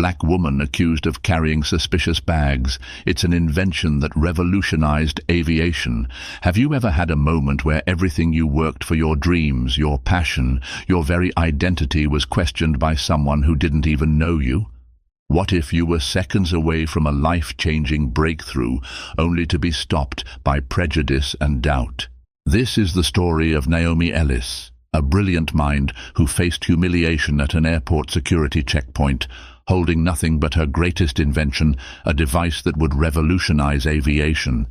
Black woman accused of carrying suspicious bags. It's an invention that revolutionized aviation. Have you ever had a moment where everything you worked for, your dreams, your passion, your very identity was questioned by someone who didn't even know you? What if you were seconds away from a life-changing breakthrough, only to be stopped by prejudice and doubt? This is the story of Naomi Ellis, a brilliant mind who faced humiliation at an airport security checkpoint, holding nothing but her greatest invention, a device that would revolutionize aviation.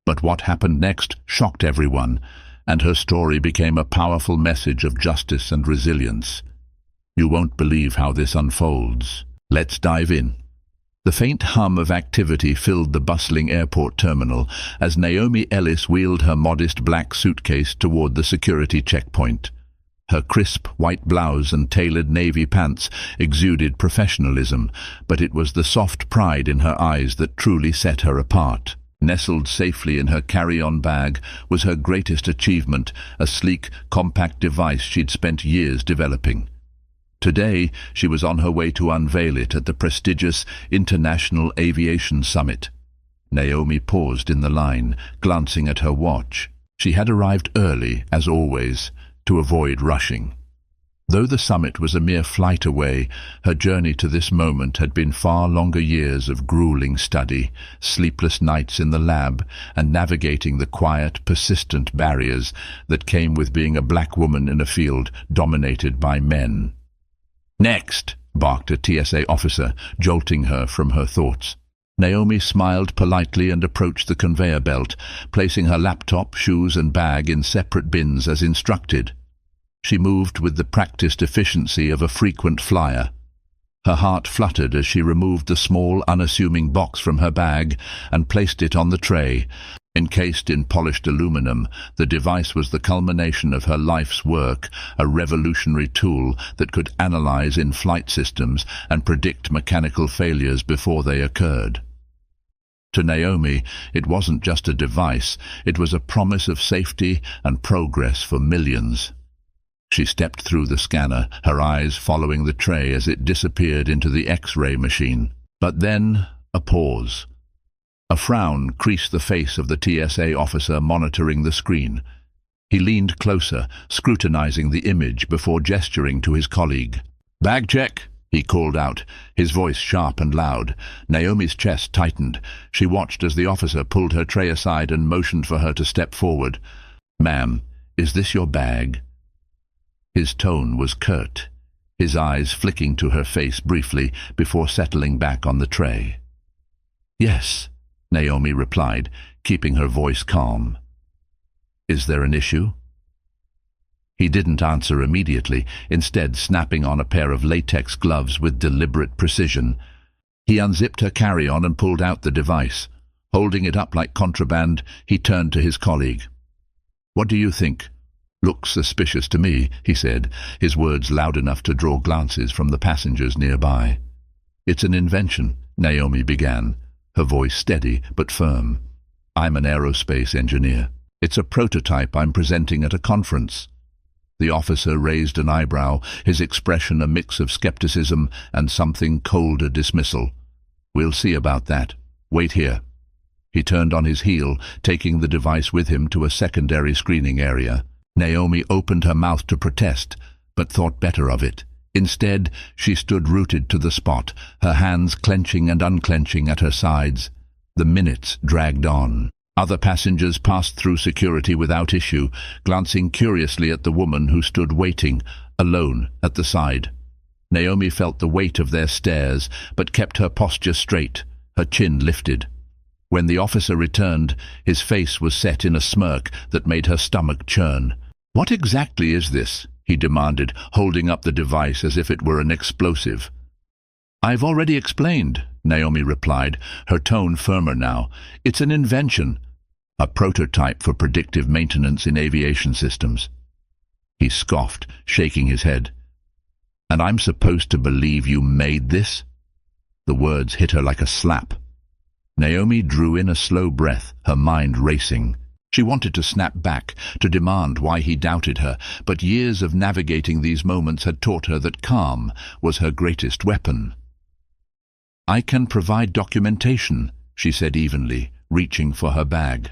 But what happened next shocked everyone, and her story became a powerful message of justice and resilience. You won't believe how this unfolds. Let's dive in. The faint hum of activity filled the bustling airport terminal as Naomi Ellis wheeled her modest black suitcase toward the security checkpoint. Her crisp white blouse and tailored navy pants exuded professionalism, but it was the soft pride in her eyes that truly set her apart. Nestled safely in her carry-on bag was her greatest achievement, a sleek, compact device she'd spent years developing. Today, she was on her way to unveil it at the prestigious International Aviation Summit. Naomi paused in the line, glancing at her watch. She had arrived early, as always, to avoid rushing. Though the summit was a mere flight away, her journey to this moment had been far longer years of grueling study, sleepless nights in the lab, and navigating the quiet, persistent barriers that came with being a black woman in a field dominated by men. "Next!" barked a TSA officer, jolting her from her thoughts. Naomi smiled politely and approached the conveyor belt, placing her laptop, shoes and bag in separate bins as instructed. She moved with the practiced efficiency of a frequent flyer. Her heart fluttered as she removed the small, unassuming box from her bag and placed it on the tray. Encased in polished aluminum, the device was the culmination of her life's work, a revolutionary tool that could analyze in-flight systems and predict mechanical failures before they occurred. To Naomi, it wasn't just a device, it was a promise of safety and progress for millions. She stepped through the scanner, her eyes following the tray as it disappeared into the X-ray machine. But then, a pause. A frown creased the face of the TSA officer monitoring the screen. He leaned closer, scrutinizing the image before gesturing to his colleague. "Bag check," he called out, his voice sharp and loud. Naomi's chest tightened. She watched as the officer pulled her tray aside and motioned for her to step forward. "Ma'am, is this your bag?" His tone was curt, his eyes flicking to her face briefly before settling back on the tray. "Yes," Naomi replied, keeping her voice calm. "Is there an issue?" He didn't answer immediately, instead snapping on a pair of latex gloves with deliberate precision. He unzipped her carry-on and pulled out the device. Holding it up like contraband, he turned to his colleague. "What do you think?" "Looks suspicious to me," he said, his words loud enough to draw glances from the passengers nearby. "It's an invention," Naomi began, her voice steady but firm. "I'm an aerospace engineer. It's a prototype I'm presenting at a conference." The officer raised an eyebrow, his expression a mix of skepticism and something colder dismissal. "We'll see about that. Wait here." He turned on his heel, taking the device with him to a secondary screening area. Naomi opened her mouth to protest, but thought better of it. Instead, she stood rooted to the spot, her hands clenching and unclenching at her sides. The minutes dragged on. Other passengers passed through security without issue, glancing curiously at the woman who stood waiting, alone, at the side. Naomi felt the weight of their stares, but kept her posture straight, her chin lifted. When the officer returned, his face was set in a smirk that made her stomach churn. "What exactly is this?" he demanded, holding up the device as if it were an explosive. "I've already explained," Naomi replied, her tone firmer now. "It's an invention, a prototype for predictive maintenance in aviation systems." He scoffed, shaking his head. "And I'm supposed to believe you made this?" The words hit her like a slap. Naomi drew in a slow breath, her mind racing. She wanted to snap back, to demand why he doubted her, but years of navigating these moments had taught her that calm was her greatest weapon. "I can provide documentation," she said evenly, reaching for her bag.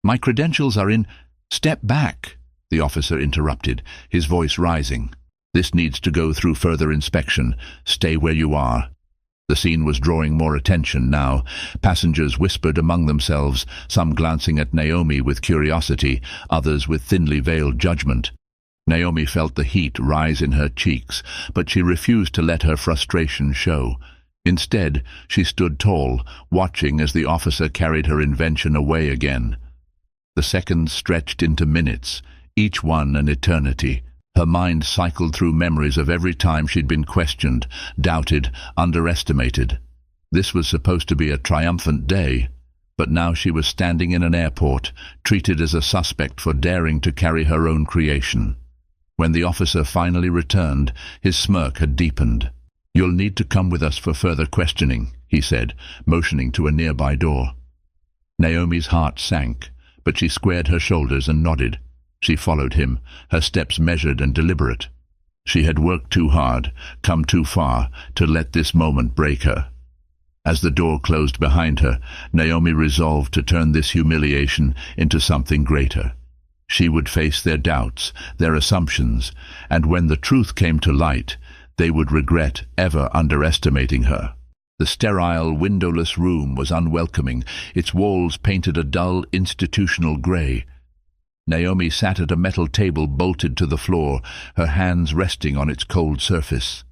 "My credentials are in—" "Step back," the officer interrupted, his voice rising. "This needs to go through further inspection. Stay where you are." The scene was drawing more attention now. Passengers whispered among themselves, some glancing at Naomi with curiosity, others with thinly veiled judgment. Naomi felt the heat rise in her cheeks, but she refused to let her frustration show. Instead, she stood tall, watching as the officer carried her invention away again. The seconds stretched into minutes, each one an eternity. Her mind cycled through memories of every time she'd been questioned, doubted, underestimated. This was supposed to be a triumphant day, but now she was standing in an airport, treated as a suspect for daring to carry her own creation. When the officer finally returned, his smirk had deepened. "You'll need to come with us for further questioning," he said, motioning to a nearby door. Naomi's heart sank, but she squared her shoulders and nodded. She followed him, her steps measured and deliberate. She had worked too hard, come too far, to let this moment break her. As the door closed behind her, Naomi resolved to turn this humiliation into something greater. She would face their doubts, their assumptions, and when the truth came to light, they would regret ever underestimating her. The sterile, windowless room was unwelcoming, its walls painted a dull, institutional grey. Naomi sat at a metal table bolted to the floor, her hands resting on its cold surface.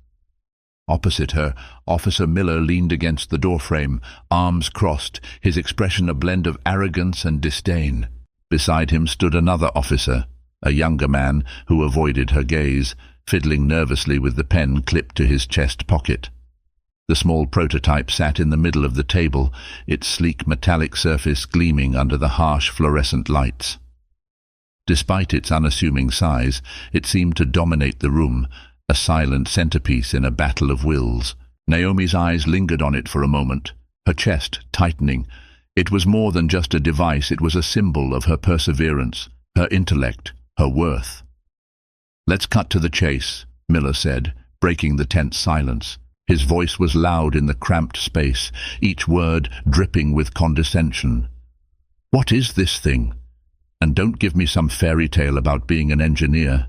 Opposite her, Officer Miller leaned against the doorframe, arms crossed, his expression a blend of arrogance and disdain. Beside him stood another officer, a younger man who avoided her gaze, fiddling nervously with the pen clipped to his chest pocket. The small prototype sat in the middle of the table, its sleek metallic surface gleaming under the harsh fluorescent lights. Despite its unassuming size, it seemed to dominate the room, a silent centerpiece in a battle of wills. Naomi's eyes lingered on it for a moment, her chest tightening. It was more than just a device, it was a symbol of her perseverance, her intellect, her worth. "Let's cut to the chase," Miller said, breaking the tense silence. His voice was loud in the cramped space, each word dripping with condescension. "What is this thing? And don't give me some fairy tale about being an engineer."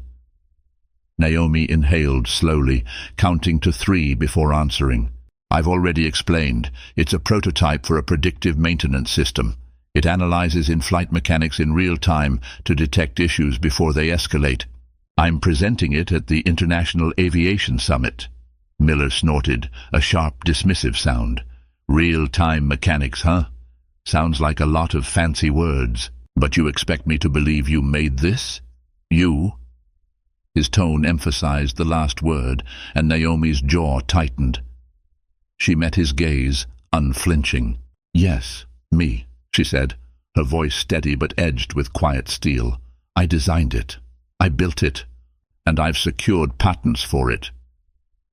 Naomi inhaled slowly, counting to 3 before answering. "I've already explained. It's a prototype for a predictive maintenance system. It analyzes in-flight mechanics in real time to detect issues before they escalate. I'm presenting it at the International Aviation Summit." Miller snorted, a sharp, dismissive sound. "Real-time mechanics, huh? Sounds like a lot of fancy words. But you expect me to believe you made this? You?" His tone emphasized the last word, and Naomi's jaw tightened. She met his gaze, unflinching. "Yes, me," she said, her voice steady but edged with quiet steel. "I designed it. I built it. And I've secured patents for it."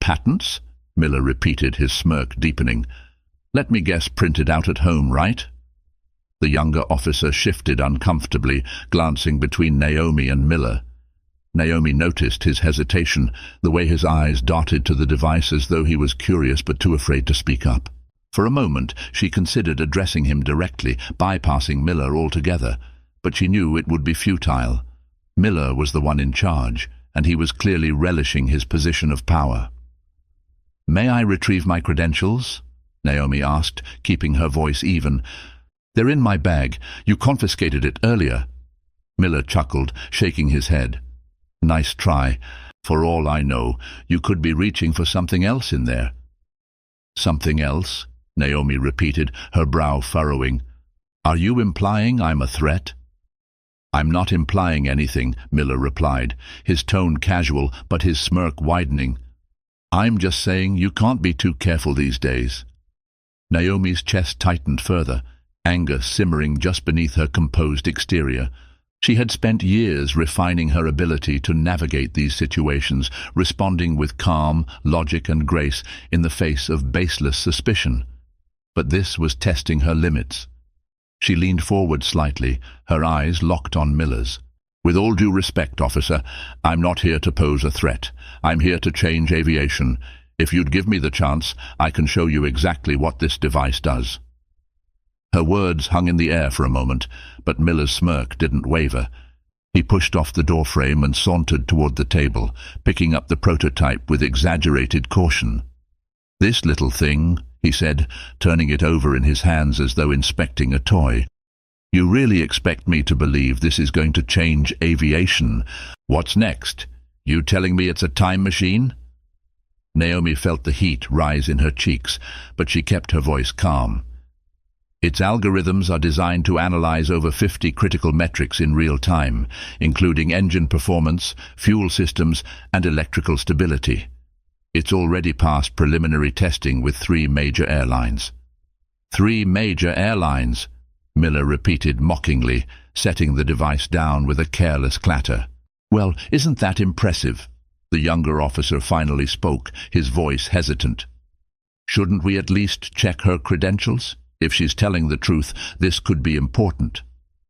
"Patents?" Miller repeated, his smirk deepening. "Let me guess, printed out at home, right?" The younger officer shifted uncomfortably, glancing between Naomi and Miller. Naomi noticed his hesitation, the way his eyes darted to the device as though he was curious but too afraid to speak up. For a moment, she considered addressing him directly, bypassing Miller altogether, but she knew it would be futile. Miller was the one in charge, and he was clearly relishing his position of power. "May I retrieve my credentials?" Naomi asked, keeping her voice even. "They're in my bag. You confiscated it earlier." Miller chuckled, shaking his head. "Nice try. For all I know, you could be reaching for something else in there." "Something else?" Naomi repeated, her brow furrowing. "Are you implying I'm a threat?" "I'm not implying anything," Miller replied, his tone casual but his smirk widening. "I'm just saying you can't be too careful these days." Naomi's chest tightened further, anger simmering just beneath her composed exterior. She had spent years refining her ability to navigate these situations, responding with calm, logic and grace in the face of baseless suspicion. But this was testing her limits. She leaned forward slightly, her eyes locked on Miller's. "With all due respect, officer, I'm not here to pose a threat. I'm here to change aviation. If you'd give me the chance, I can show you exactly what this device does." Her words hung in the air for a moment, but Miller's smirk didn't waver. He pushed off the doorframe and sauntered toward the table, picking up the prototype with exaggerated caution. "This little thing," he said, turning it over in his hands as though inspecting a toy. "You really expect me to believe this is going to change aviation? What's next? You telling me it's a time machine?" Naomi felt the heat rise in her cheeks, but she kept her voice calm. "Its algorithms are designed to analyze over 50 critical metrics in real time, including engine performance, fuel systems, and electrical stability. It's already passed preliminary testing with 3 major airlines." "3 major airlines," Miller repeated mockingly, setting the device down with a careless clatter. "Well, isn't that impressive?" The younger officer finally spoke, his voice hesitant. "Shouldn't we at least check her credentials? If she's telling the truth, this could be important."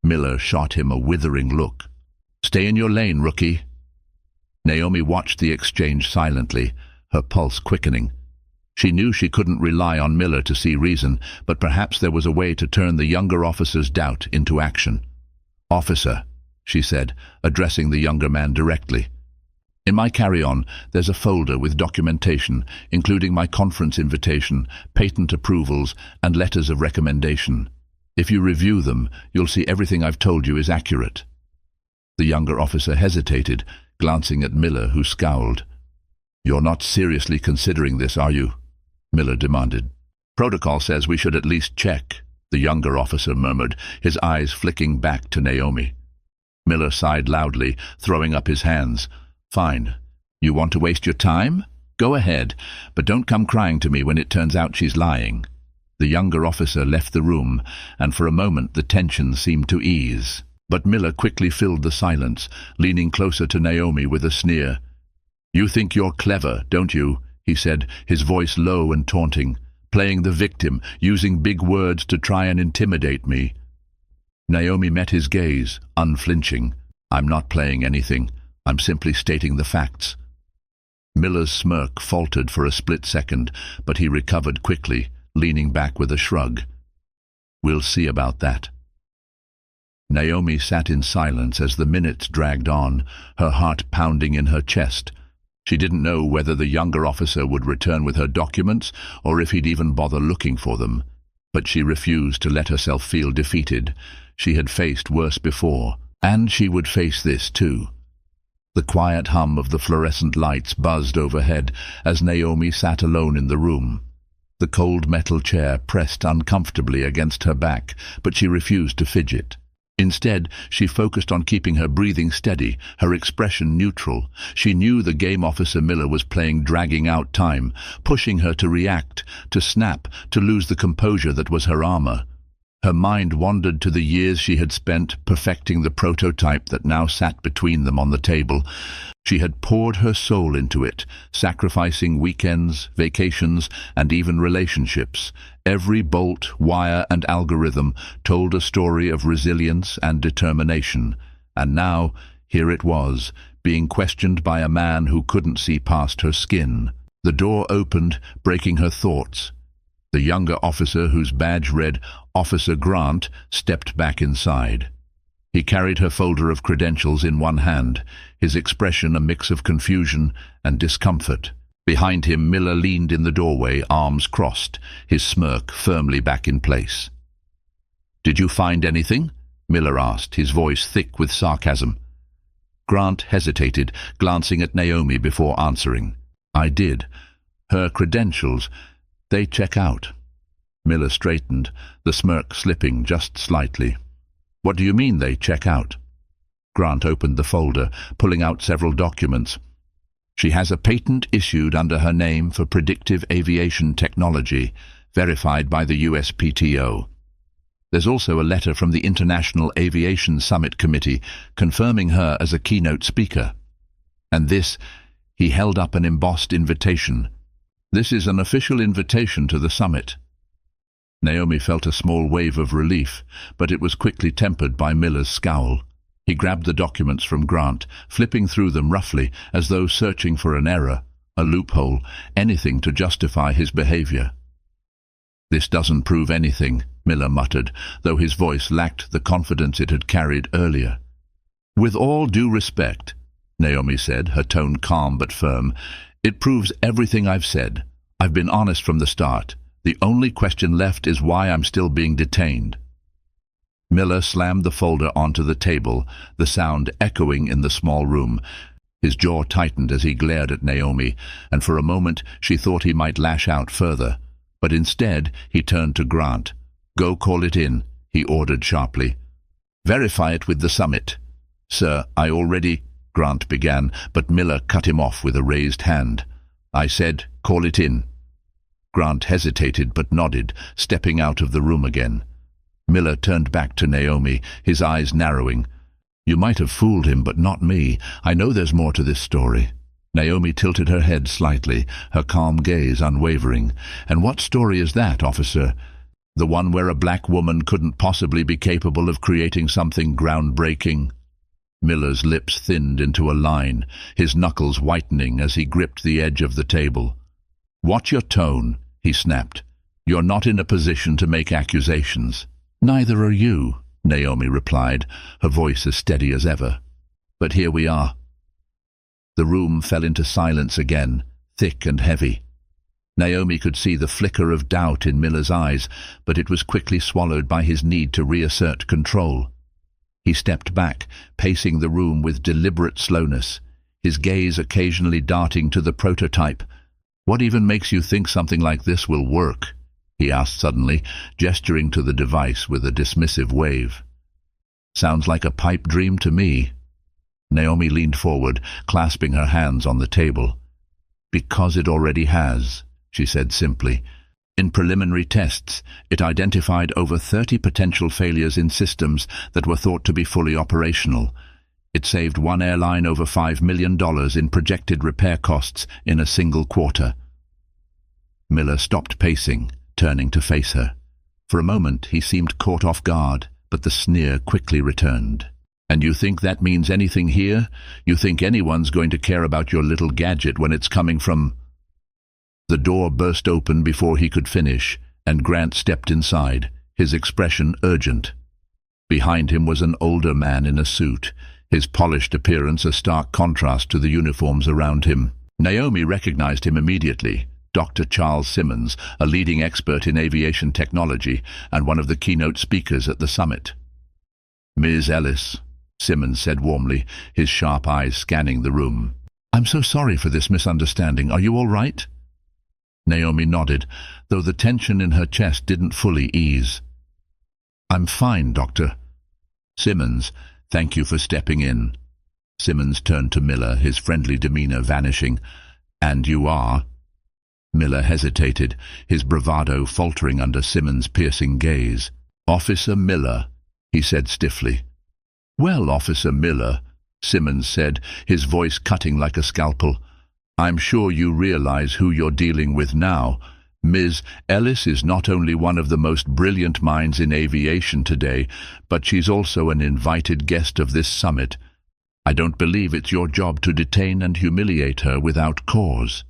Miller shot him a withering look. "Stay in your lane, rookie." Naomi watched the exchange silently, her pulse quickening. She knew she couldn't rely on Miller to see reason, but perhaps there was a way to turn the younger officer's doubt into action. "Officer," she said, addressing the younger man directly, "in my carry-on, there's a folder with documentation, including my conference invitation, patent approvals, and letters of recommendation. If you review them, you'll see everything I've told you is accurate." The younger officer hesitated, glancing at Miller, who scowled. "You're not seriously considering this, are you?" Miller demanded. "Protocol says we should at least check," the younger officer murmured, his eyes flicking back to Naomi. Miller sighed loudly, throwing up his hands. "Fine. You want to waste your time? Go ahead, but don't come crying to me when it turns out she's lying." The younger officer left the room, and for a moment the tension seemed to ease. But Miller quickly filled the silence, leaning closer to Naomi with a sneer. "You think you're clever, don't you?" he said, his voice low and taunting. "Playing the victim, using big words to try and intimidate me." Naomi met his gaze, unflinching. "I'm not playing anything. I'm simply stating the facts." Miller's smirk faltered for a split second, but he recovered quickly, leaning back with a shrug. "We'll see about that." Naomi sat in silence as the minutes dragged on, her heart pounding in her chest. She didn't know whether the younger officer would return with her documents or if he'd even bother looking for them. But she refused to let herself feel defeated. She had faced worse before, and she would face this too. The quiet hum of the fluorescent lights buzzed overhead as Naomi sat alone in the room. The cold metal chair pressed uncomfortably against her back, but she refused to fidget. Instead, she focused on keeping her breathing steady, her expression neutral. She knew the game officer Miller was playing dragging out time, pushing her to react, to snap, to lose the composure that was her armor. Her mind wandered to the years she had spent perfecting the prototype that now sat between them on the table. She had poured her soul into it, sacrificing weekends, vacations, and even relationships. Every bolt, wire, and algorithm told a story of resilience and determination. And now, here it was, being questioned by a man who couldn't see past her skin. The door opened, breaking her thoughts. The younger officer, whose badge read Officer Grant, stepped back inside. He carried her folder of credentials in one hand, his expression a mix of confusion and discomfort. Behind him, Miller leaned in the doorway, arms crossed, his smirk firmly back in place. "Did you find anything?" Miller asked, his voice thick with sarcasm. Grant hesitated, glancing at Naomi before answering. "I did. Her credentials, they check out." Miller straightened, the smirk slipping just slightly. "What do you mean they check out?" Grant opened the folder, pulling out several documents. "She has a patent issued under her name for predictive aviation technology, verified by the USPTO. There's also a letter from the International Aviation Summit Committee confirming her as a keynote speaker. And this," he held up an embossed invitation. "This is an official invitation to the summit." Naomi felt a small wave of relief, but it was quickly tempered by Miller's scowl. He grabbed the documents from Grant, flipping through them roughly, as though searching for an error. a loophole, anything to justify his behavior. "This doesn't prove anything," Miller muttered, though his voice lacked the confidence it had carried earlier. "With all due respect," Naomi said, her tone calm but firm, "it proves everything I've said. I've been honest from the start. The only question left is why I'm still being detained." Miller slammed the folder onto the table, the sound echoing in the small room. His jaw tightened as he glared at Naomi, and for a moment she thought he might lash out further. But instead he turned to Grant. "Go call it in," he ordered sharply. "Verify it with the summit." "Sir, I already—" Grant began, but Miller cut him off with a raised hand. "I said, call it in." Grant hesitated but nodded, stepping out of the room again. Miller turned back to Naomi, his eyes narrowing. "You might have fooled him, but not me. I know there's more to this story." Naomi tilted her head slightly, her calm gaze unwavering. "And what story is that, officer?" "The one where a black woman couldn't possibly be capable of creating something groundbreaking." Miller's lips thinned into a line, his knuckles whitening as he gripped the edge of the table. "Watch your tone," he snapped. "You're not in a position to make accusations." "Neither are you," Naomi replied, her voice as steady as ever. "But here we are." The room fell into silence again, thick and heavy. Naomi could see the flicker of doubt in Miller's eyes, but it was quickly swallowed by his need to reassert control. He stepped back, pacing the room with deliberate slowness, his gaze occasionally darting to the prototype. "What even makes you think something like this will work?" he asked suddenly, gesturing to the device with a dismissive wave. "Sounds like a pipe dream to me." Naomi leaned forward, clasping her hands on the table. "Because it already has," she said simply. "In preliminary tests, it identified over 30 potential failures in systems that were thought to be fully operational. It saved one airline over $5 million in projected repair costs in a single quarter." Miller stopped pacing, turning to face her. For a moment he seemed caught off guard, but the sneer quickly returned. "And you think that means anything here? You think anyone's going to care about your little gadget when it's coming from—" The door burst open before he could finish, and Grant stepped inside, his expression urgent. Behind him was an older man in a suit, his polished appearance a stark contrast to the uniforms around him. Naomi recognized him immediately. Dr. Charles Simmons, a leading expert in aviation technology and one of the keynote speakers at the summit. "Ms. Ellis," Simmons said warmly, his sharp eyes scanning the room. "I'm so sorry for this misunderstanding. Are you all right?" Naomi nodded, though the tension in her chest didn't fully ease. "I'm fine, Doctor." "Simmons, thank you for stepping in." Simmons turned to Miller, his friendly demeanor vanishing. "And you are?" Miller hesitated, his bravado faltering under Simmons' piercing gaze. "Officer Miller," he said stiffly. "Well, Officer Miller," Simmons said, his voice cutting like a scalpel, "I'm sure you realize who you're dealing with now. Ms. Ellis is not only one of the most brilliant minds in aviation today, but she's also an invited guest of this summit. I don't believe it's your job to detain and humiliate her without cause."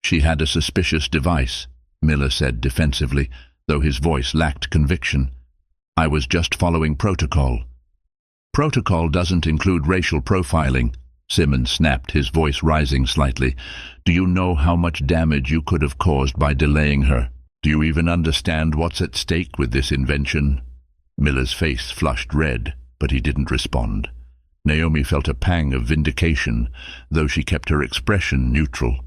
"She had a suspicious device," Miller said defensively, though his voice lacked conviction. "I was just following protocol." "Protocol doesn't include racial profiling," Simmons snapped, his voice rising slightly. "Do you know how much damage you could have caused by delaying her? Do you even understand what's at stake with this invention?" Miller's face flushed red, but he didn't respond. Naomi felt a pang of vindication, though she kept her expression neutral.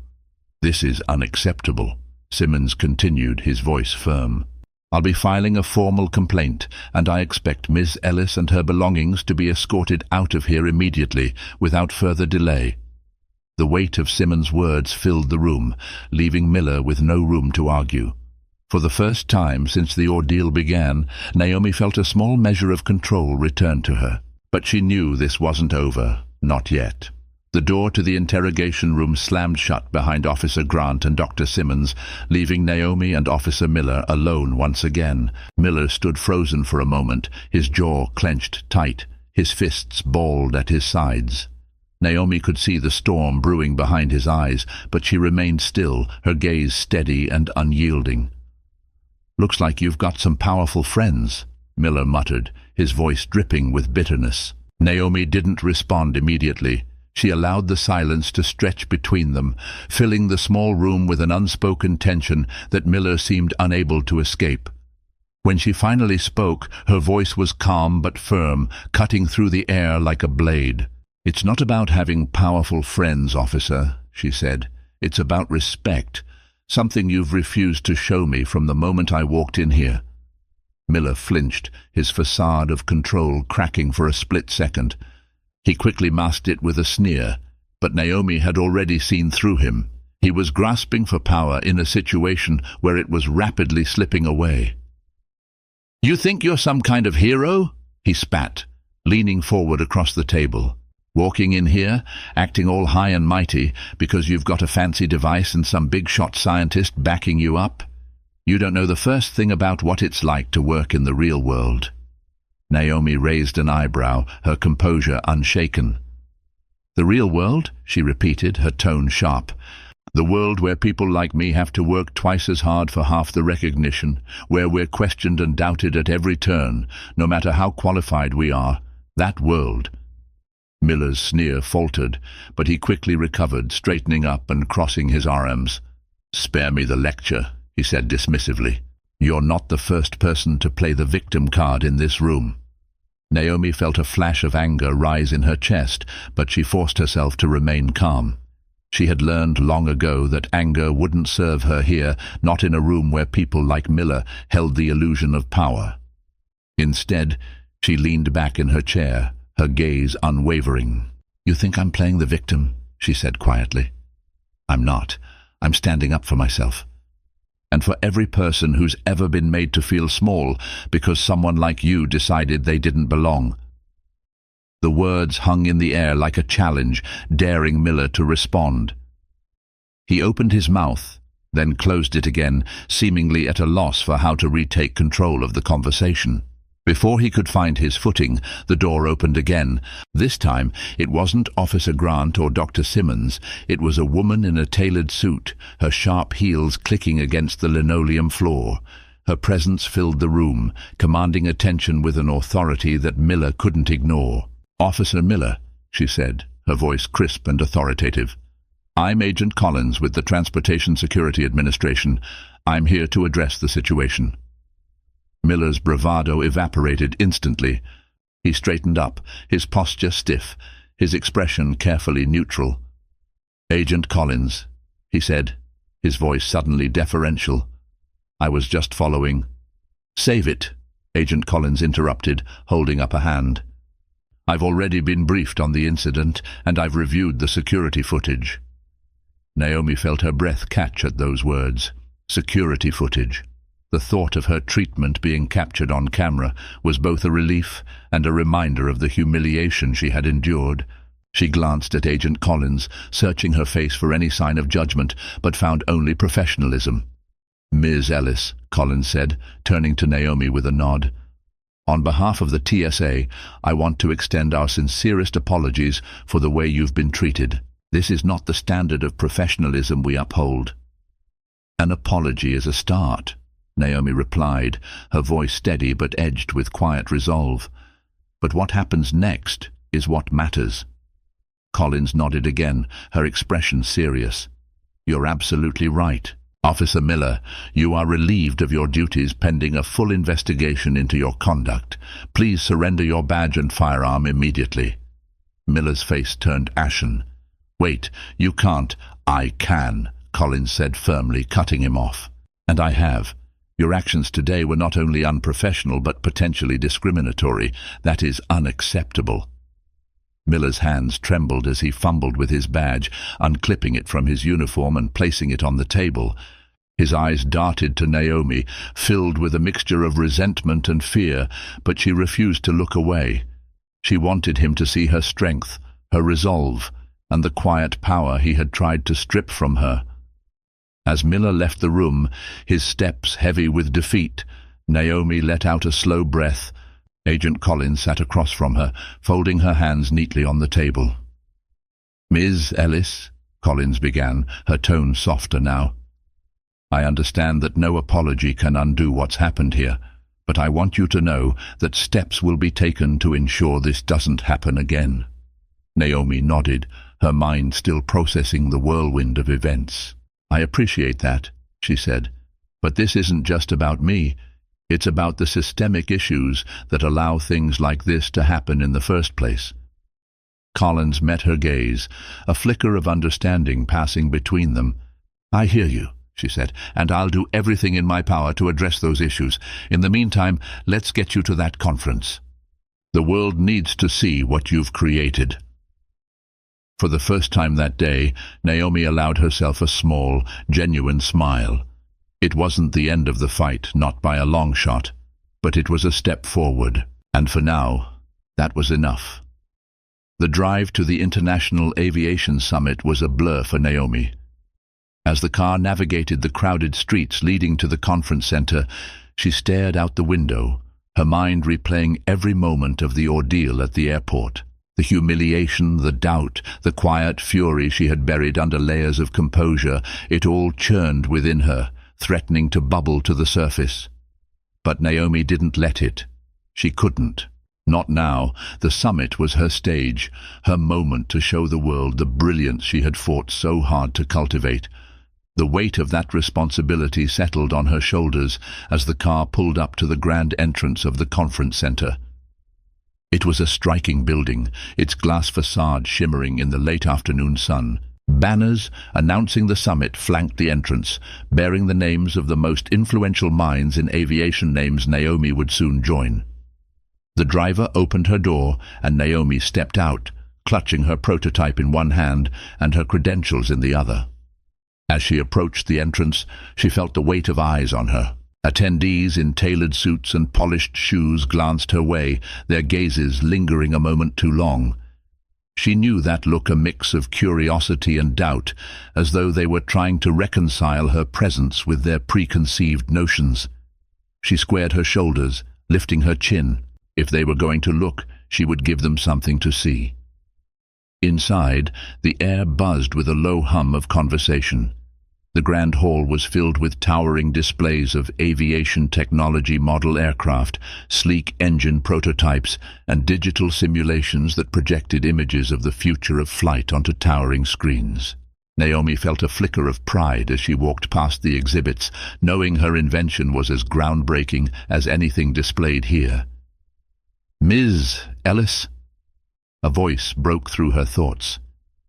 "This is unacceptable," Simmons continued, his voice firm. "I'll be filing a formal complaint, and I expect Ms. Ellis and her belongings to be escorted out of here immediately, without further delay." The weight of Simmons' words filled the room, leaving Miller with no room to argue. For the first time since the ordeal began, Naomi felt a small measure of control return to her. But she knew this wasn't over, not yet. The door to the interrogation room slammed shut behind Officer Grant and Dr. Simmons, leaving Naomi and Officer Miller alone once again. Miller stood frozen for a moment, his jaw clenched tight, his fists balled at his sides. Naomi could see the storm brewing behind his eyes, but she remained still, her gaze steady and unyielding. "Looks like you've got some powerful friends," Miller muttered, his voice dripping with bitterness. Naomi didn't respond immediately. She allowed the silence to stretch between them, filling the small room with an unspoken tension that Miller seemed unable to escape. When she finally spoke, her voice was calm but firm, cutting through the air like a blade. "It's not about having powerful friends, officer," she said. "It's about respect, something you've refused to show me from the moment I walked in here." Miller flinched, his facade of control cracking for a split second. He quickly masked it with a sneer, but Naomi had already seen through him. He was grasping for power in a situation where it was rapidly slipping away. "You think you're some kind of hero?" he spat, leaning forward across the table. "Walking in here, acting all high and mighty because you've got a fancy device and some big-shot scientist backing you up? You don't know the first thing about what it's like to work in the real world." Naomi raised an eyebrow, her composure unshaken. "The real world?" she repeated, her tone sharp. "The world where people like me have to work twice as hard for half the recognition, where we're questioned and doubted at every turn, no matter how qualified we are. That world." Miller's sneer faltered, but he quickly recovered, straightening up and crossing his arms. "Spare me the lecture," he said dismissively. "You're not the first person to play the victim card in this room." Naomi felt a flash of anger rise in her chest, but she forced herself to remain calm. She had learned long ago that anger wouldn't serve her here, not in a room where people like Miller held the illusion of power. Instead, she leaned back in her chair, her gaze unwavering. "You think I'm playing the victim?" she said quietly. "I'm not. I'm standing up for myself. And for every person who's ever been made to feel small because someone like you decided they didn't belong." The words hung in the air like a challenge, daring Miller to respond. He opened his mouth, then closed it again, seemingly at a loss for how to retake control of the conversation. Before he could find his footing, the door opened again. This time, it wasn't Officer Grant or Dr. Simmons. It was a woman in a tailored suit, her sharp heels clicking against the linoleum floor. Her presence filled the room, commanding attention with an authority that Miller couldn't ignore. "Officer Miller," she said, her voice crisp and authoritative. "I'm Agent Collins with the Transportation Security Administration. I'm here to address the situation." Miller's bravado evaporated instantly. He straightened up, his posture stiff, his expression carefully neutral. "Agent Collins," he said, his voice suddenly deferential. "I was just following—" "Save it," Agent Collins interrupted, holding up a hand. "I've already been briefed on the incident, and I've reviewed the security footage." Naomi felt her breath catch at those words. Security footage. The thought of her treatment being captured on camera was both a relief and a reminder of the humiliation she had endured. She glanced at Agent Collins, searching her face for any sign of judgment, but found only professionalism. "Ms. Ellis," Collins said, turning to Naomi with a nod. "On behalf of the TSA, I want to extend our sincerest apologies for the way you've been treated. This is not the standard of professionalism we uphold." "An apology is a start," Naomi replied, her voice steady but edged with quiet resolve. "But what happens next is what matters." Collins nodded again, her expression serious. "You're absolutely right. Officer Miller, you are relieved of your duties pending a full investigation into your conduct. Please surrender your badge and firearm immediately." Miller's face turned ashen. "Wait, you can't." "I can," Collins said firmly, cutting him off. "And I have. Your actions today were not only unprofessional but potentially discriminatory. That is unacceptable." Miller's hands trembled as he fumbled with his badge, unclipping it from his uniform and placing it on the table. His eyes darted to Naomi, filled with a mixture of resentment and fear, but she refused to look away. She wanted him to see her strength, her resolve, and the quiet power he had tried to strip from her. As Miller left the room, his steps heavy with defeat, Naomi let out a slow breath. Agent Collins sat across from her, folding her hands neatly on the table. "Ms. Ellis," Collins began, her tone softer now. "I understand that no apology can undo what's happened here, but I want you to know that steps will be taken to ensure this doesn't happen again." Naomi nodded, her mind still processing the whirlwind of events. "I appreciate that," she said, "but this isn't just about me. It's about the systemic issues that allow things like this to happen in the first place." Collins met her gaze, a flicker of understanding passing between them. "I hear you," she said, "and I'll do everything in my power to address those issues. In the meantime, let's get you to that conference. The world needs to see what you've created." For the first time that day, Naomi allowed herself a small, genuine smile. It wasn't the end of the fight, not by a long shot, but it was a step forward, and for now, that was enough. The drive to the International Aviation Summit was a blur for Naomi. As the car navigated the crowded streets leading to the conference center, she stared out the window, her mind replaying every moment of the ordeal at the airport. The humiliation, the doubt, the quiet fury she had buried under layers of composure, it all churned within her, threatening to bubble to the surface. But Naomi didn't let it. She couldn't. Not now. The summit was her stage, her moment to show the world the brilliance she had fought so hard to cultivate. The weight of that responsibility settled on her shoulders as the car pulled up to the grand entrance of the conference center. It was a striking building, its glass facade shimmering in the late afternoon sun. Banners announcing the summit flanked the entrance, bearing the names of the most influential minds in aviation, names Naomi would soon join. The driver opened her door, and Naomi stepped out, clutching her prototype in one hand and her credentials in the other. As she approached the entrance, she felt the weight of eyes on her. Attendees in tailored suits and polished shoes glanced her way, their gazes lingering a moment too long. She knew that look, a mix of curiosity and doubt, as though they were trying to reconcile her presence with their preconceived notions. She squared her shoulders, lifting her chin. If they were going to look, she would give them something to see. Inside, the air buzzed with a low hum of conversation. The grand hall was filled with towering displays of aviation technology model aircraft, sleek engine prototypes, and digital simulations that projected images of the future of flight onto towering screens. Naomi felt a flicker of pride as she walked past the exhibits, knowing her invention was as groundbreaking as anything displayed here. "Ms. Ellis?" A voice broke through her thoughts.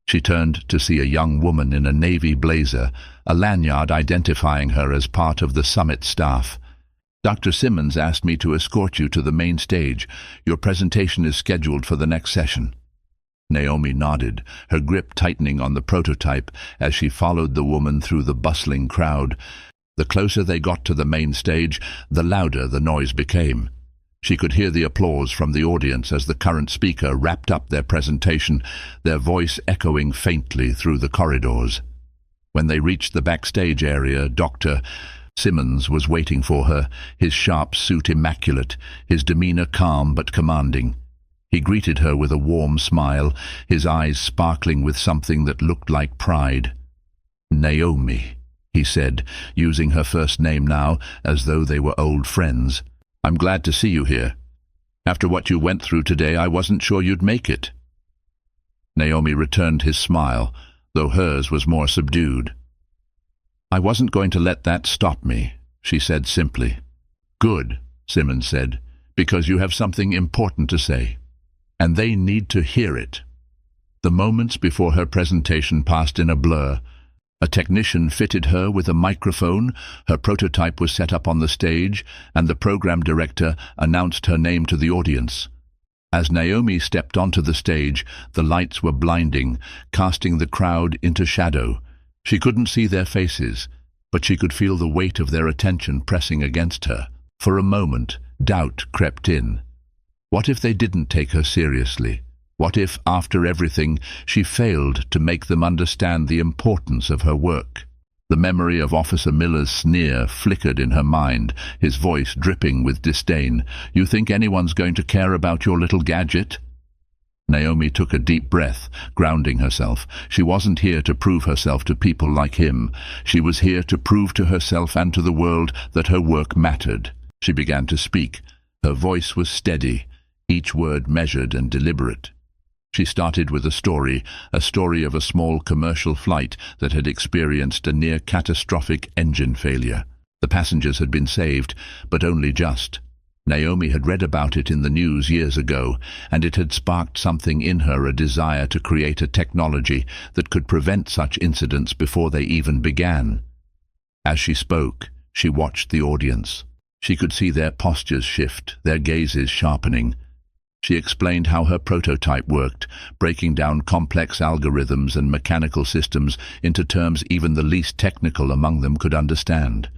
She turned to see a young woman in a navy blazer, a lanyard identifying her as part of the summit staff. "Dr. Simmons asked me to escort you to the main stage. Your presentation is scheduled for the next session." Naomi nodded, her grip tightening on the prototype as she followed the woman through the bustling crowd. The closer they got to the main stage, the louder the noise became. She could hear the applause from the audience as the current speaker wrapped up their presentation, their voice echoing faintly through the corridors. When they reached the backstage area, Dr. Simmons was waiting for her, his sharp suit immaculate, his demeanor calm but commanding. He greeted her with a warm smile, his eyes sparkling with something that looked like pride. "Naomi," he said, using her first name now, as though they were old friends. "I'm glad to see you here. After what you went through today, I wasn't sure you'd make it." Naomi returned his smile, though hers was more subdued. "I wasn't going to let that stop me," she said simply. "Good," Simmons said, "because you have something important to say. And they need to hear it." The moments before her presentation passed in a blur. A technician fitted her with a microphone, her prototype was set up on the stage, and the program director announced her name to the audience. As Naomi stepped onto the stage, the lights were blinding, casting the crowd into shadow. She couldn't see their faces, but she could feel the weight of their attention pressing against her. For a moment, doubt crept in. What if they didn't take her seriously? What if, after everything, she failed to make them understand the importance of her work? The memory of Officer Miller's sneer flickered in her mind, his voice dripping with disdain. "You think anyone's going to care about your little gadget?" Naomi took a deep breath, grounding herself. She wasn't here to prove herself to people like him. She was here to prove to herself and to the world that her work mattered. She began to speak. Her voice was steady, each word measured and deliberate. She started with a story of a small commercial flight that had experienced a near-catastrophic engine failure. The passengers had been saved, but only just. Naomi had read about it in the news years ago, and it had sparked something in her, a desire to create a technology that could prevent such incidents before they even began. As she spoke, she watched the audience. She could see their postures shift, their gazes sharpening. She explained how her prototype worked, breaking down complex algorithms and mechanical systems into terms even the least technical among them could understand.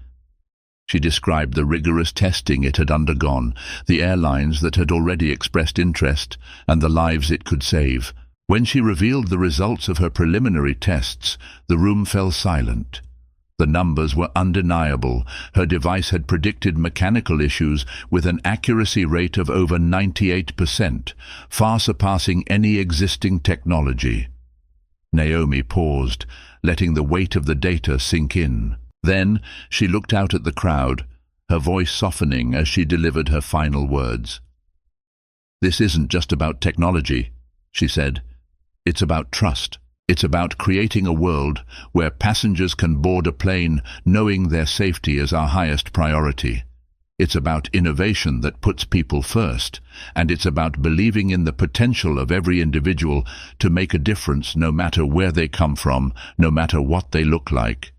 She described the rigorous testing it had undergone, the airlines that had already expressed interest, and the lives it could save. When she revealed the results of her preliminary tests, the room fell silent. The numbers were undeniable. Her device had predicted mechanical issues with an accuracy rate of over 98%, far surpassing any existing technology. Naomi paused, letting the weight of the data sink in. Then she looked out at the crowd, her voice softening as she delivered her final words. "This isn't just about technology," she said. "It's about trust. It's about creating a world where passengers can board a plane knowing their safety is our highest priority. It's about innovation that puts people first, and it's about believing in the potential of every individual to make a difference no matter where they come from, no matter what they look like."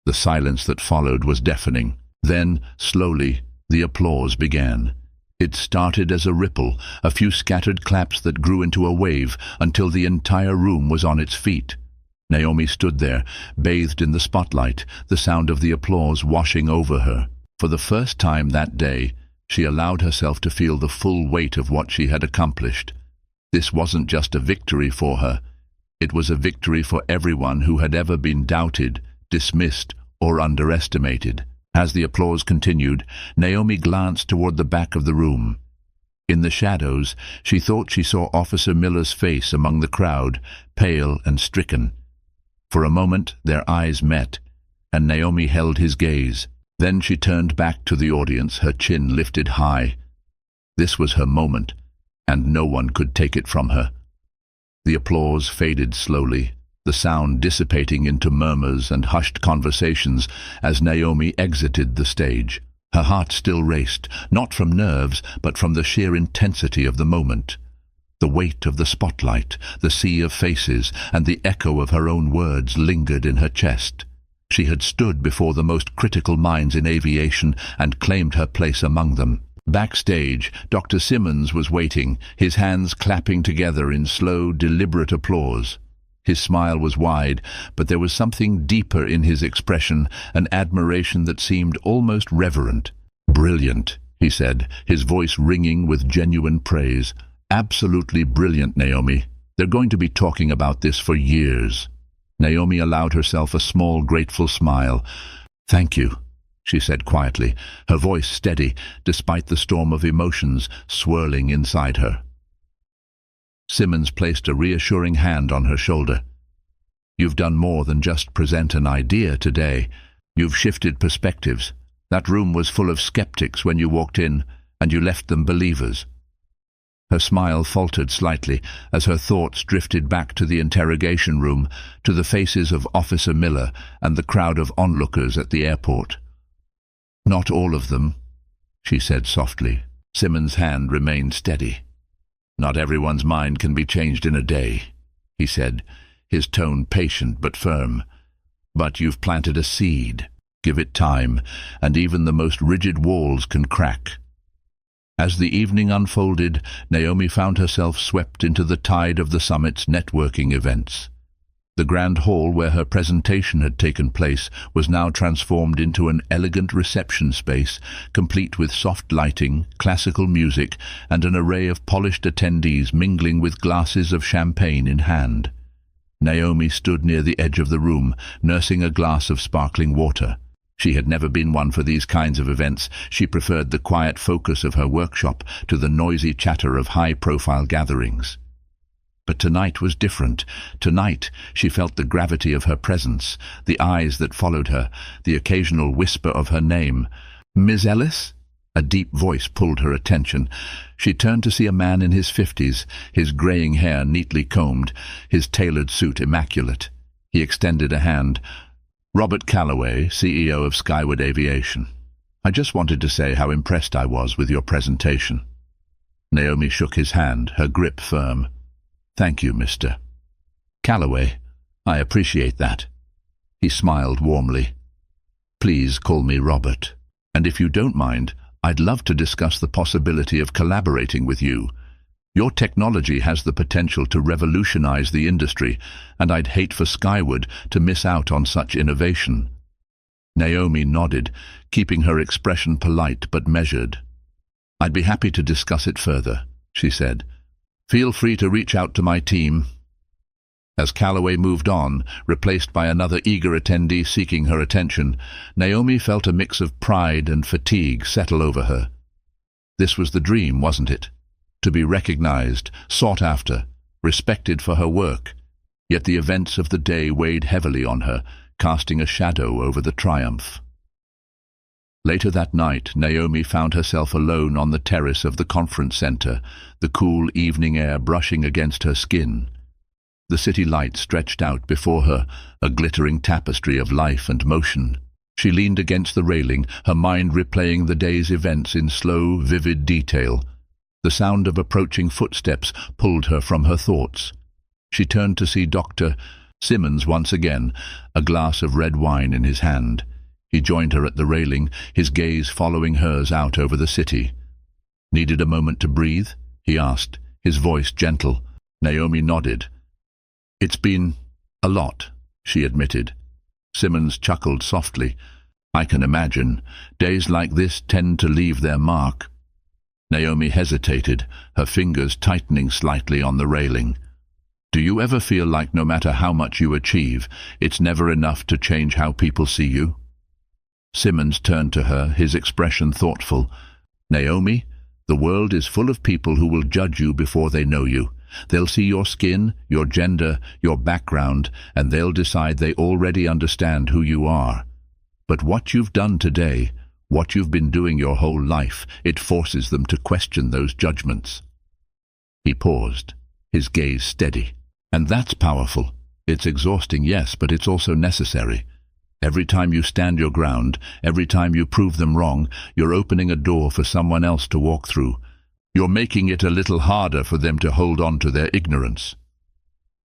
The silence that followed was deafening. Then, slowly, the applause began. It started as a ripple, a few scattered claps that grew into a wave until the entire room was on its feet. Naomi stood there, bathed in the spotlight, the sound of the applause washing over her. For the first time that day, she allowed herself to feel the full weight of what she had accomplished. This wasn't just a victory for her. It was a victory for everyone who had ever been doubted, dismissed, or underestimated. As the applause continued, Naomi glanced toward the back of the room. In the shadows, she thought she saw Officer Miller's face among the crowd, pale and stricken. For a moment, their eyes met, and Naomi held his gaze. Then she turned back to the audience, her chin lifted high. This was her moment, and no one could take it from her. The applause faded slowly, the sound dissipating into murmurs and hushed conversations as Naomi exited the stage. Her heart still raced, not from nerves, but from the sheer intensity of the moment. The weight of the spotlight, the sea of faces, and the echo of her own words lingered in her chest. She had stood before the most critical minds in aviation and claimed her place among them. Backstage, Dr. Simmons was waiting, his hands clapping together in slow, deliberate applause. His smile was wide, but there was something deeper in his expression, an admiration that seemed almost reverent. "Brilliant," he said, his voice ringing with genuine praise. "Absolutely brilliant, Naomi. They're going to be talking about this for years." Naomi allowed herself a small, grateful smile. "Thank you," she said quietly, her voice steady, despite the storm of emotions swirling inside her. Simmons placed a reassuring hand on her shoulder. "You've done more than just present an idea today. You've shifted perspectives. That room was full of skeptics when you walked in, and you left them believers." Her smile faltered slightly as her thoughts drifted back to the interrogation room, to the faces of Officer Miller and the crowd of onlookers at the airport. "Not all of them," she said softly. Simmons' hand remained steady. "Not everyone's mind can be changed in a day," he said, his tone patient but firm. "But you've planted a seed. Give it time, and even the most rigid walls can crack." As the evening unfolded, Naomi found herself swept into the tide of the summit's networking events. The grand hall where her presentation had taken place was now transformed into an elegant reception space, complete with soft lighting, classical music, and an array of polished attendees mingling with glasses of champagne in hand. Naomi stood near the edge of the room, nursing a glass of sparkling water. She had never been one for these kinds of events. She preferred the quiet focus of her workshop to the noisy chatter of high-profile gatherings. But tonight was different. Tonight she felt the gravity of her presence, the eyes that followed her, the occasional whisper of her name. "Miss Ellis?" A deep voice pulled her attention. She turned to see a man in his 50s, his greying hair neatly combed, his tailored suit immaculate. He extended a hand. "Robert Calloway, CEO of Skyward Aviation. I just wanted to say how impressed I was with your presentation." Naomi shook his hand, her grip firm. "Thank you, Mr. Calloway. I appreciate that." He smiled warmly. "Please call me Robert. And if you don't mind, I'd love to discuss the possibility of collaborating with you. Your technology has the potential to revolutionize the industry, and I'd hate for Skyward to miss out on such innovation." Naomi nodded, keeping her expression polite but measured. "I'd be happy to discuss it further," she said. "Feel free to reach out to my team." As Calloway moved on, replaced by another eager attendee seeking her attention, Naomi felt a mix of pride and fatigue settle over her. This was the dream, wasn't it? To be recognized, sought after, respected for her work. Yet the events of the day weighed heavily on her, casting a shadow over the triumph. Later that night, Naomi found herself alone on the terrace of the conference center, the cool evening air brushing against her skin. The city lights stretched out before her, a glittering tapestry of life and motion. She leaned against the railing, her mind replaying the day's events in slow, vivid detail. The sound of approaching footsteps pulled her from her thoughts. She turned to see Dr. Simmons once again, a glass of red wine in his hand. He joined her at the railing, his gaze following hers out over the city. "Needed a moment to breathe?" he asked, his voice gentle. Naomi nodded. "It's been a lot," she admitted. Simmons chuckled softly. "I can imagine. Days like this tend to leave their mark." Naomi hesitated, her fingers tightening slightly on the railing. "Do you ever feel like no matter how much you achieve, it's never enough to change how people see you?" Simmons turned to her, his expression thoughtful. "Naomi, the world is full of people who will judge you before they know you. They'll see your skin, your gender, your background, and they'll decide they already understand who you are. But what you've done today, what you've been doing your whole life, it forces them to question those judgments." He paused, his gaze steady. "And that's powerful. It's exhausting, yes, but it's also necessary. Every time you stand your ground, every time you prove them wrong, you're opening a door for someone else to walk through. You're making it a little harder for them to hold on to their ignorance."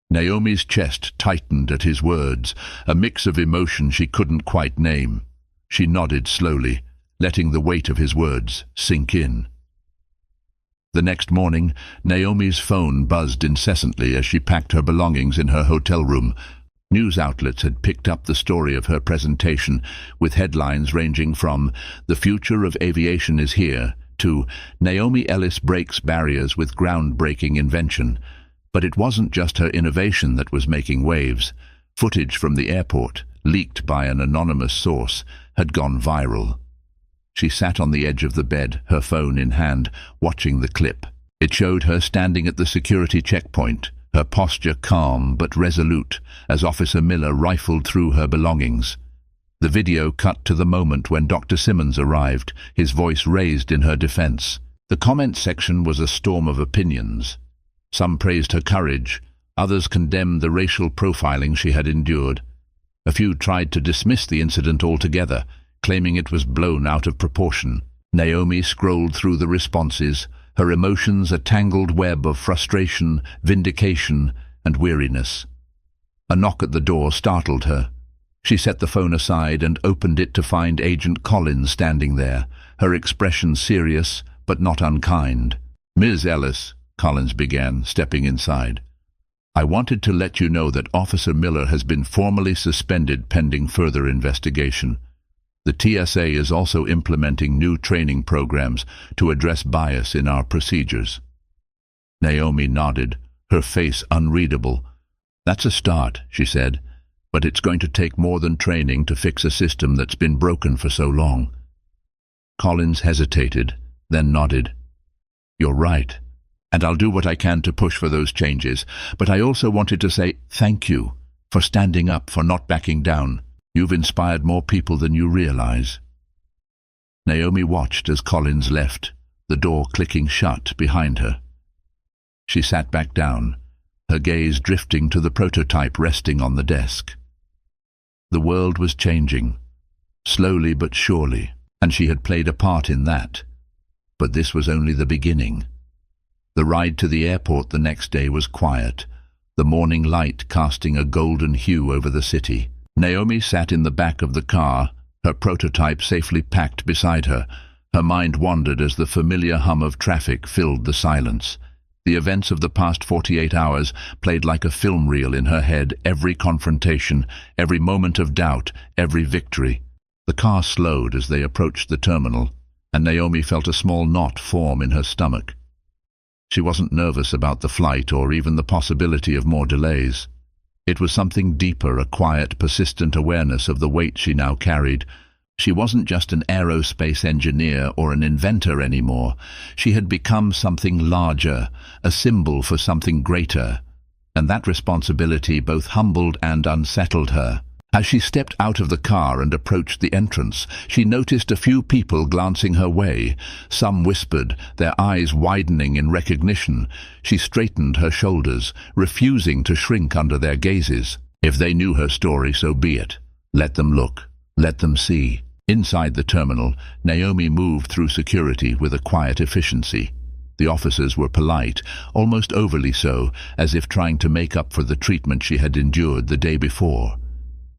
Naomi's chest tightened at his words, a mix of emotion she couldn't quite name. She nodded slowly, letting the weight of his words sink in. The next morning, Naomi's phone buzzed incessantly as she packed her belongings in her hotel room. News outlets had picked up the story of her presentation, with headlines ranging from "The future of aviation is here" to "Naomi Ellis breaks barriers with groundbreaking invention." But it wasn't just her innovation that was making waves. Footage from the airport, leaked by an anonymous source, had gone viral. She sat on the edge of the bed, her phone in hand, watching the clip. It showed her standing at the security checkpoint, her posture calm but resolute, as Officer Miller rifled through her belongings. The video cut to the moment when Dr. Simmons arrived, his voice raised in her defense. The comment section was a storm of opinions. Some praised her courage, others condemned the racial profiling she had endured. A few tried to dismiss the incident altogether, claiming it was blown out of proportion. Naomi scrolled through the responses, her emotions a tangled web of frustration, vindication, and weariness. A knock at the door startled her. She set the phone aside and opened it to find Agent Collins standing there, her expression serious but not unkind. "Ms. Ellis," Collins began, stepping inside, "I wanted to let you know that Officer Miller has been formally suspended pending further investigation. The TSA is also implementing new training programs to address bias in our procedures." Naomi nodded, her face unreadable. "That's a start," she said, "but it's going to take more than training to fix a system that's been broken for so long." Collins hesitated, then nodded. "You're right. And I'll do what I can to push for those changes, but I also wanted to say thank you for standing up, for not backing down. You've inspired more people than you realize." Naomi watched as Collins left, the door clicking shut behind her. She sat back down, her gaze drifting to the prototype resting on the desk. The world was changing, slowly but surely, and she had played a part in that. But this was only the beginning. The ride to the airport the next day was quiet, the morning light casting a golden hue over the city. Naomi sat in the back of the car, her prototype safely packed beside her. Her mind wandered as the familiar hum of traffic filled the silence. The events of the past 48 hours played like a film reel in her head, every confrontation, every moment of doubt, every victory. The car slowed as they approached the terminal, and Naomi felt a small knot form in her stomach. She wasn't nervous about the flight or even the possibility of more delays. It was something deeper, a quiet, persistent awareness of the weight she now carried. She wasn't just an aerospace engineer or an inventor anymore. She had become something larger, a symbol for something greater, and that responsibility both humbled and unsettled her. As she stepped out of the car and approached the entrance, she noticed a few people glancing her way. Some whispered, their eyes widening in recognition. She straightened her shoulders, refusing to shrink under their gazes. If they knew her story, so be it. Let them look. Let them see. Inside the terminal, Naomi moved through security with a quiet efficiency. The officers were polite, almost overly so, as if trying to make up for the treatment she had endured the day before.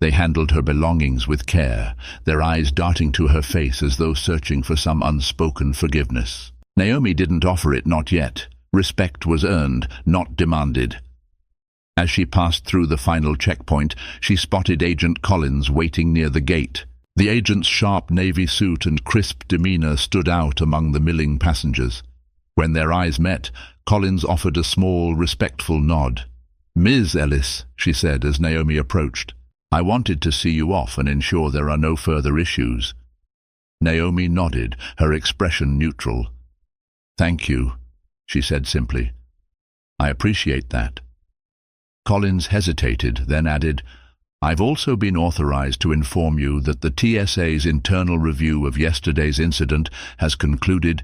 They handled her belongings with care, their eyes darting to her face as though searching for some unspoken forgiveness. Naomi didn't offer it, not yet. Respect was earned, not demanded. As she passed through the final checkpoint, she spotted Agent Collins waiting near the gate. The agent's sharp navy suit and crisp demeanor stood out among the milling passengers. When their eyes met, Collins offered a small, respectful nod. "Ms. Ellis," she said as Naomi approached, "I wanted to see you off and ensure there are no further issues." Naomi nodded, her expression neutral. "Thank you," she said simply. "I appreciate that." Collins hesitated, then added, "I've also been authorized to inform you that the TSA's internal review of yesterday's incident has concluded.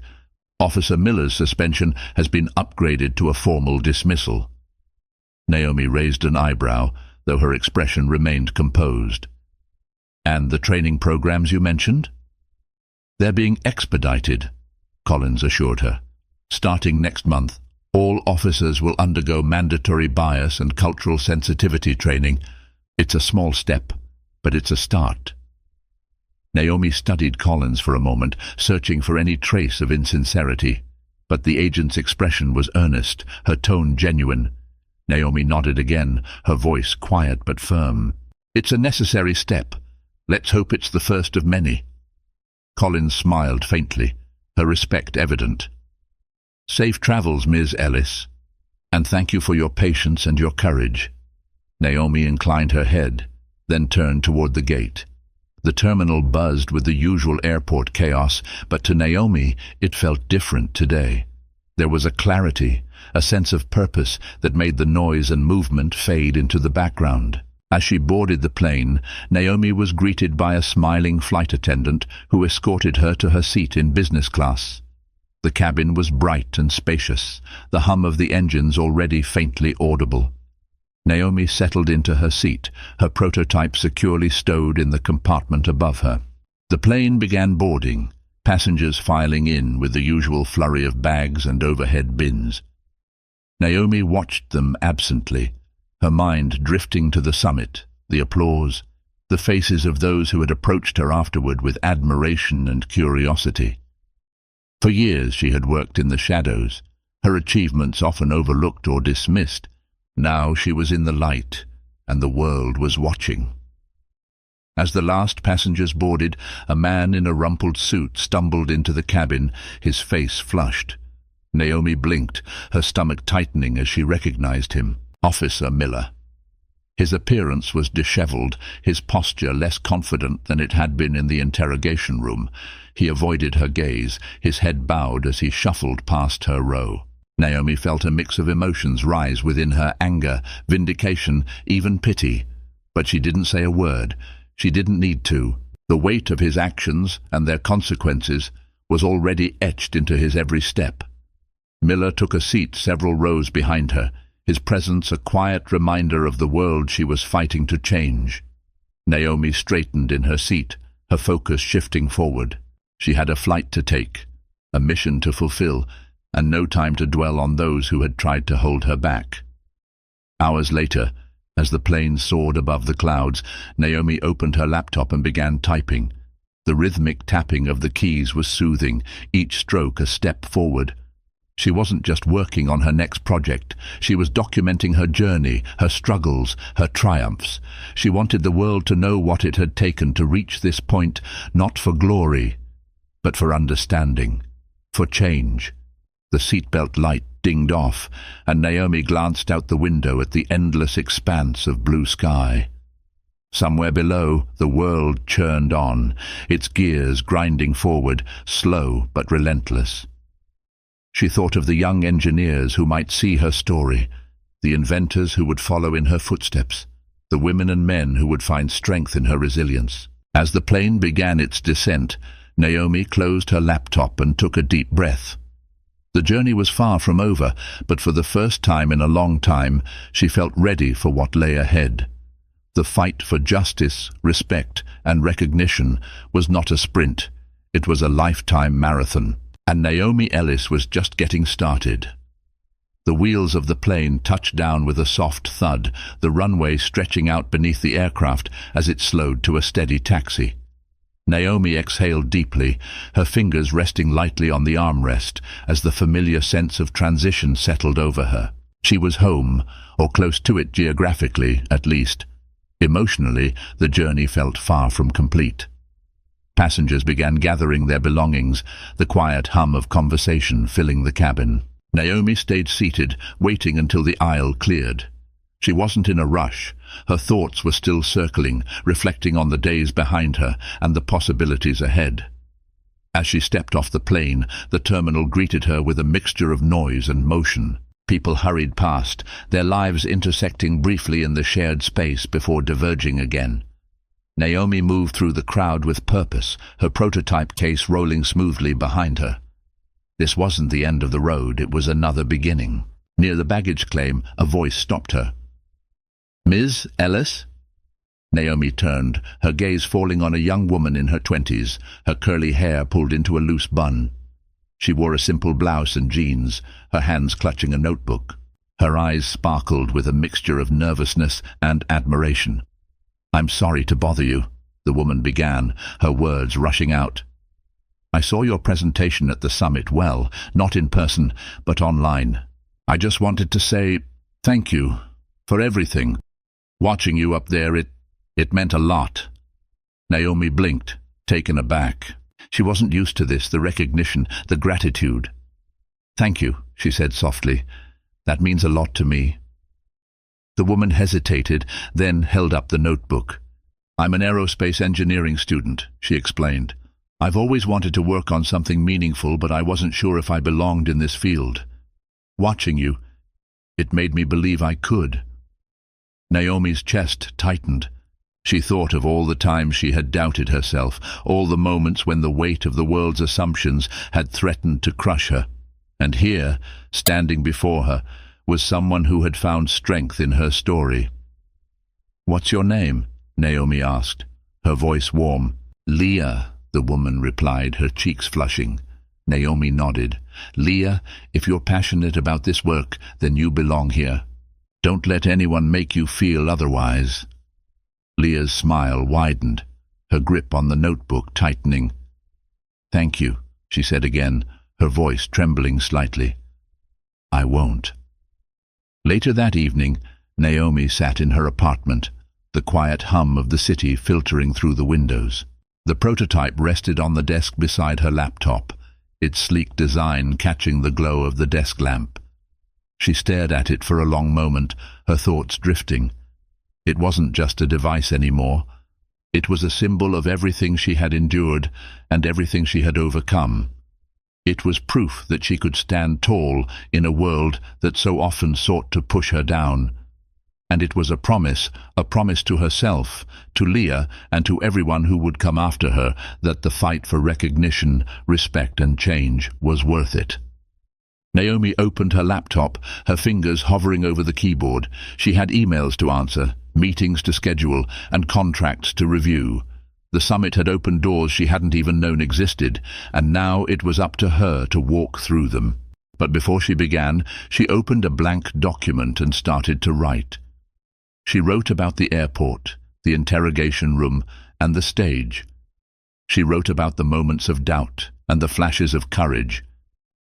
Officer Miller's suspension has been upgraded to a formal dismissal." Naomi raised an eyebrow, though her expression remained composed. "And the training programs you mentioned?" "They're being expedited," Collins assured her. "Starting next month, all officers will undergo mandatory bias and cultural sensitivity training. It's a small step, but it's a start." Naomi studied Collins for a moment, searching for any trace of insincerity. But the agent's expression was earnest, her tone genuine. Naomi nodded again, her voice quiet but firm. "It's a necessary step. Let's hope it's the first of many." Collins smiled faintly, her respect evident. "Safe travels, Ms. Ellis, and thank you for your patience and your courage." Naomi inclined her head, then turned toward the gate. The terminal buzzed with the usual airport chaos, but to Naomi it felt different today. There was a clarity, a sense of purpose that made the noise and movement fade into the background. As she boarded the plane, Naomi was greeted by a smiling flight attendant who escorted her to her seat in business class. The cabin was bright and spacious, the hum of the engines already faintly audible. Naomi settled into her seat, her prototype securely stowed in the compartment above her. The plane began boarding, passengers filing in with the usual flurry of bags and overhead bins. Naomi watched them absently, her mind drifting to the summit, the applause, the faces of those who had approached her afterward with admiration and curiosity. For years she had worked in the shadows, her achievements often overlooked or dismissed. Now she was in the light, and the world was watching. As the last passengers boarded, a man in a rumpled suit stumbled into the cabin, his face flushed. Naomi blinked, her stomach tightening as she recognized him. Officer Miller. His appearance was disheveled, his posture less confident than it had been in the interrogation room. He avoided her gaze, his head bowed as he shuffled past her row. Naomi felt a mix of emotions rise within her: anger, vindication, even pity. But she didn't say a word. She didn't need to. The weight of his actions and their consequences was already etched into his every step. Miller took a seat several rows behind her, his presence a quiet reminder of the world she was fighting to change. Naomi straightened in her seat, her focus shifting forward. She had a flight to take, a mission to fulfill, and no time to dwell on those who had tried to hold her back. Hours later, as the plane soared above the clouds, Naomi opened her laptop and began typing. The rhythmic tapping of the keys was soothing, each stroke a step forward. She wasn't just working on her next project. She was documenting her journey, her struggles, her triumphs. She wanted the world to know what it had taken to reach this point, not for glory, but for understanding, for change. The seatbelt light dinged off, and Naomi glanced out the window at the endless expanse of blue sky. Somewhere below, the world churned on, its gears grinding forward, slow but relentless. She thought of the young engineers who might see her story, the inventors who would follow in her footsteps, the women and men who would find strength in her resilience. As the plane began its descent, Naomi closed her laptop and took a deep breath. The journey was far from over, but for the first time in a long time, she felt ready for what lay ahead. The fight for justice, respect, and recognition was not a sprint. It was a lifetime marathon, and Naomi Ellis was just getting started. The wheels of the plane touched down with a soft thud, the runway stretching out beneath the aircraft as it slowed to a steady taxi. Naomi exhaled deeply, her fingers resting lightly on the armrest as the familiar sense of transition settled over her. She was home, or close to it geographically, at least. Emotionally, the journey felt far from complete. Passengers began gathering their belongings, the quiet hum of conversation filling the cabin. Naomi stayed seated, waiting until the aisle cleared. She wasn't in a rush. Her thoughts were still circling, reflecting on the days behind her and the possibilities ahead. As she stepped off the plane, the terminal greeted her with a mixture of noise and motion. People hurried past, their lives intersecting briefly in the shared space before diverging again. Naomi moved through the crowd with purpose, her prototype case rolling smoothly behind her. This wasn't the end of the road, it was another beginning. Near the baggage claim, a voice stopped her. "Ms. Ellis?" Naomi turned, her gaze falling on a young woman in her 20s, her curly hair pulled into a loose bun. She wore a simple blouse and jeans, her hands clutching a notebook. Her eyes sparkled with a mixture of nervousness and admiration. "I'm sorry to bother you," the woman began, her words rushing out. "I saw your presentation at the summit, well, not in person, but online. I just wanted to say thank you for everything. Watching you up there, it meant a lot." Naomi blinked, taken aback. She wasn't used to this, the recognition, the gratitude. "Thank you," she said softly. "That means a lot to me." The woman hesitated, then held up the notebook. "I'm an aerospace engineering student," she explained. "I've always wanted to work on something meaningful, but I wasn't sure if I belonged in this field. Watching you, it made me believe I could." Naomi's chest tightened. She thought of all the times she had doubted herself, all the moments when the weight of the world's assumptions had threatened to crush her. And here, standing before her, was someone who had found strength in her story. "What's your name?" Naomi asked, her voice warm. "Leah," the woman replied, her cheeks flushing. Naomi nodded. "Leah, if you're passionate about this work, then you belong here. Don't let anyone make you feel otherwise." Leah's smile widened, her grip on the notebook tightening. "Thank you," she said again, her voice trembling slightly. "I won't." Later that evening, Naomi sat in her apartment, the quiet hum of the city filtering through the windows. The prototype rested on the desk beside her laptop, its sleek design catching the glow of the desk lamp. She stared at it for a long moment, her thoughts drifting. It wasn't just a device anymore. It was a symbol of everything she had endured and everything she had overcome. It was proof that she could stand tall in a world that so often sought to push her down. And it was a promise to herself, to Leah, and to everyone who would come after her, that the fight for recognition, respect and change was worth it. Naomi opened her laptop, her fingers hovering over the keyboard. She had emails to answer, meetings to schedule, and contracts to review. The summit had opened doors she hadn't even known existed, and now it was up to her to walk through them. But before she began, she opened a blank document and started to write. She wrote about the airport, the interrogation room, and the stage. She wrote about the moments of doubt and the flashes of courage.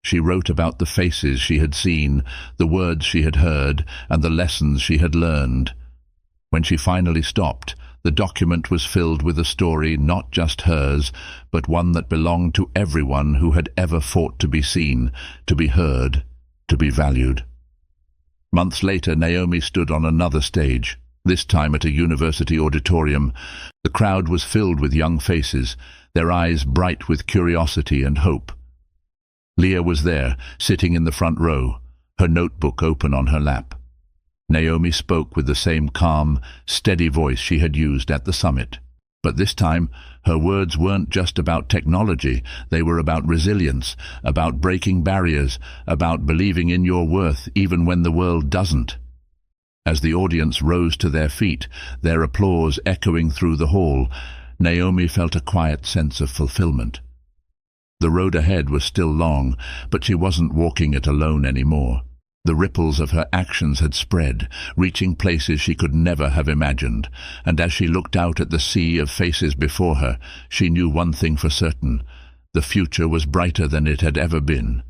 She wrote about the faces she had seen, the words she had heard, and the lessons she had learned. When she finally stopped, the document was filled with a story not just hers, but one that belonged to everyone who had ever fought to be seen, to be heard, to be valued. Months later, Naomi stood on another stage, this time at a university auditorium. The crowd was filled with young faces, their eyes bright with curiosity and hope. Leah was there, sitting in the front row, her notebook open on her lap. Naomi spoke with the same calm, steady voice she had used at the summit. But this time, her words weren't just about technology. They were about resilience, about breaking barriers, about believing in your worth even when the world doesn't. As the audience rose to their feet, their applause echoing through the hall, Naomi felt a quiet sense of fulfillment. The road ahead was still long, but she wasn't walking it alone anymore. The ripples of her actions had spread, reaching places she could never have imagined, and as she looked out at the sea of faces before her, she knew one thing for certain: the future was brighter than it had ever been.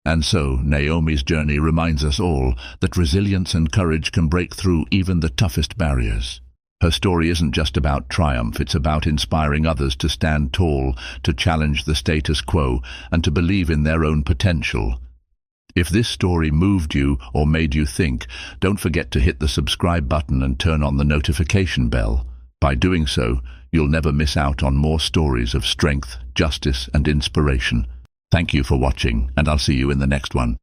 And so, Naomi's journey reminds us all that resilience and courage can break through even the toughest barriers. Her story isn't just about triumph, it's about inspiring others to stand tall, to challenge the status quo, and to believe in their own potential. If this story moved you or made you think, don't forget to hit the subscribe button and turn on the notification bell. By doing so, you'll never miss out on more stories of strength, justice, and inspiration. Thank you for watching, and I'll see you in the next one.